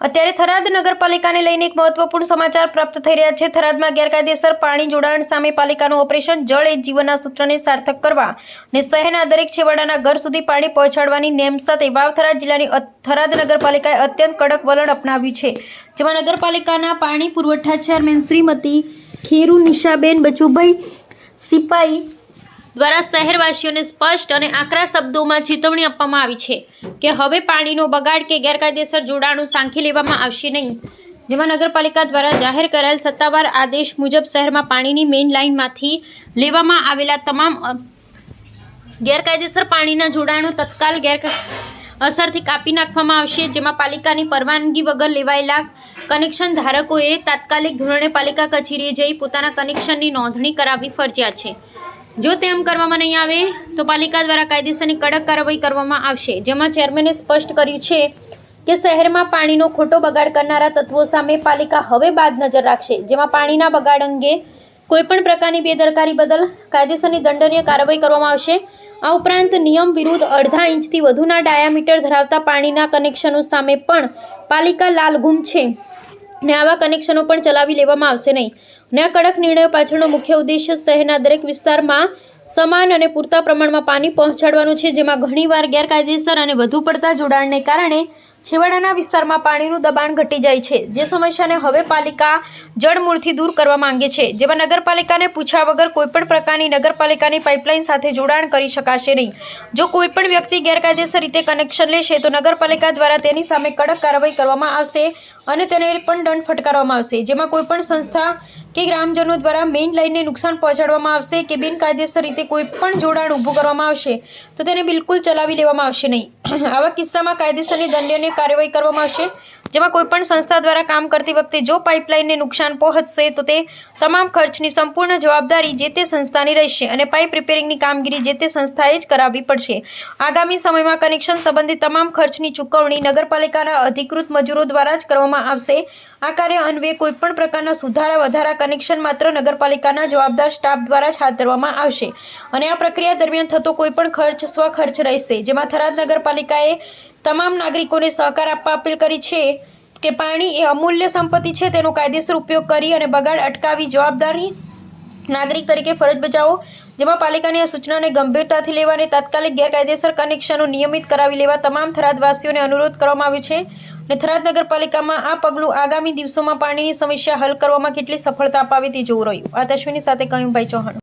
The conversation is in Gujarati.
અત્યારે થરાદ નગરપાલિકાને લઈને એક મહત્વપૂર્ણ સમાચાર પ્રાપ્ત થઈ રહ્યા છે। થરાદમાં ગેરકાયદેસર પાણી જોડાણ સામે પાલિકાનું ઓપરેશન જળ એ જીવનના સૂત્રને સાર્થક કરવા અને શહેરના દરેક છેવાડાના ઘર સુધી પાણી પહોંચાડવાની નેમ સાથે વાવ-થરાદ જિલ્લાની થરાદ નગરપાલિકાએ અત્યંત કડક વલણ અપનાવ્યું છે, જેમાં નગરપાલિકાના પાણી પુરવઠા ચેરમેન શ્રીમતી ખેરુ નિશાબેન બચુભાઈ સિપાઈ દ્વારા શહેરવાસીઓને સ્પષ્ટ અને આકરા શબ્દોમાં ચેતવણી આપવામાં આવી છે કે હવે પાણીનો બગાડ કે ગેરકાયદેસર જોડાણો સાંખી લેવામાં આવશે નહીં, જેમાં નગરપાલિકા દ્વારા જાહેર કરાયેલ સત્તાવાર આદેશ મુજબ શહેરમાં પાણીની મેઇન લાઇનમાંથી લેવામાં આવેલા તમામ ગેરકાયદેસર પાણીના જોડાણો તત્કાલ અસરથી કાપી નાખવામાં આવશે, જેમાં પાલિકાની પરવાનગી વગર લેવાયેલા કનેક્શન ધારકોએ તાત્કાલિક ધોરણે પાલિકા કચેરીએ જઈ પોતાના કનેક્શનની નોંધણી કરાવવી ફરજિયાત છે। જો તેમ કરવામાં નહીં આવે તો પાલિકા દ્વારા કાયદેસરની કડક કાર્યવાહી કરવામાં આવશે, જેમાં ચેરમેને સ્પષ્ટ કર્યું છે કે શહેરમાં પાણીનો ખોટો બગાડ કરનારા તત્વો સામે પાલિકા હવે બાદ નજર રાખશે, જેમાં પાણીના બગાડ અંગે કોઈપણ પ્રકારની બેદરકારી બદલ કાયદેસરની દંડનીય કાર્યવાહી કરવામાં આવશે। આ ઉપરાંત નિયમ વિરુદ્ધ અડધા ઇંચથી વધુના ડાયામીટર ધરાવતા પાણીના કનેક્શનો સામે પણ પાલિકા લાલઘુમ છે ને આવા કનેક્શનો પણ ચલાવી લેવામાં આવશે નહીં ને આ કડક નિર્ણયો પાછળનો મુખ્ય ઉદ્દેશ્ય શહેરના દરેક વિસ્તારમાં સમાન અને પૂરતા પ્રમાણમાં પાણી પહોંચાડવાનું છે, જેમાં ઘણીવાર ગેરકાયદેસર અને વધુ પડતા જોડાણને કારણે છેવાડાના વિસ્તારમાં પાણીનું દબાણ ઘટી જાય છે, જે સમસ્યાને હવે પાલિકા જડમૂળથી દૂર કરવા માંગે છે, જેમાં નગરપાલિકાને પૂછ્યા વગર કોઈપણ પ્રકારની નગરપાલિકાની પાઇપલાઇન સાથે જોડાણ કરી શકાશે નહીં। જો કોઈપણ વ્યક્તિ ગેરકાયદેસર રીતે કનેક્શન લેશે તો નગરપાલિકા દ્વારા તેની સામે કડક કાર્યવાહી કરવામાં આવશે અને તેને પણ દંડ ફટકારવામાં આવશે, જેમાં કોઈપણ સંસ્થા કે ગ્રામજનો દ્વારા મેઇન લાઇનને નુકસાન પહોંચાડવામાં આવશે કે બિનકાયદેસર રીતે કોઈપણ જોડાણ ઊભું કરવામાં આવશે તો તેને બિલકુલ ચલાવી લેવામાં આવશે નહીં। આવા કિસ્સામાં કાયદેસરની દંડનીય કાર્યવાહી કરવામાં આવશે, જેમાં કોઈપણ સંસ્થા દ્વારા કામ કરતી વખતે જો પાઇપલાઇનને નુકસાન પહોંચશે તો તે તમામ ખર્ચની સંપૂર્ણ જવાબદારી જે તે સંસ્થાની રહેશે અને પાઇપ રિપેરિંગની કામગીરી જે તે સંસ્થાએ જ કરાવવી પડશે। આગામી સમયમાં કનેક્શન સંબંધિત તમામ ખર્ચની ચૂકવણી નગરપાલિકાના અધિકૃત મજૂરો દ્વારા જ કરવામાં આવશે। આ કાર્ય અન્વયે કોઈપણ પ્રકારના સુધારા વધારા કનેક્શન માત્ર નગરપાલિકાના જવાબદાર સ્ટાફ દ્વારા જ હાથ ધરવામાં આવશે અને આ પ્રક્રિયા દરમિયાન થતો કોઈપણ ખર્ચ સ્વખર્ચ રહેશે, જેમાં થરાદ નગરપાલિકાએ તમામ નાગરિકોને સહકાર આપવા અપીલ કરી છે કે પાણી એ અમૂલ્ય સંપત્તિ છે, તેનો કાયદેસર ઉપયોગ કરી અને બગાડ અટકાવી જવાબદારી નાગરિક તરીકે ફરજ બજાવો, જેમાં પાલિકાની આ સૂચનાને ગંભીરતાથી લેવા અને તાત્કાલિક ગેરકાયદેસર કનેક્શનો નિયમિત કરાવી લેવા તમામ થરાદવાસીઓને અનુરોધ કરવામાં આવ્યો છે અને થરાદ નગરપાલિકામાં આ પગલું આગામી દિવસોમાં પાણીની સમસ્યા હલ કરવામાં કેટલી સફળતા અપાવે તે જોવું રહ્યું। આ તશ્વીની સાથે કયુંભાઈ ચૌહાણ।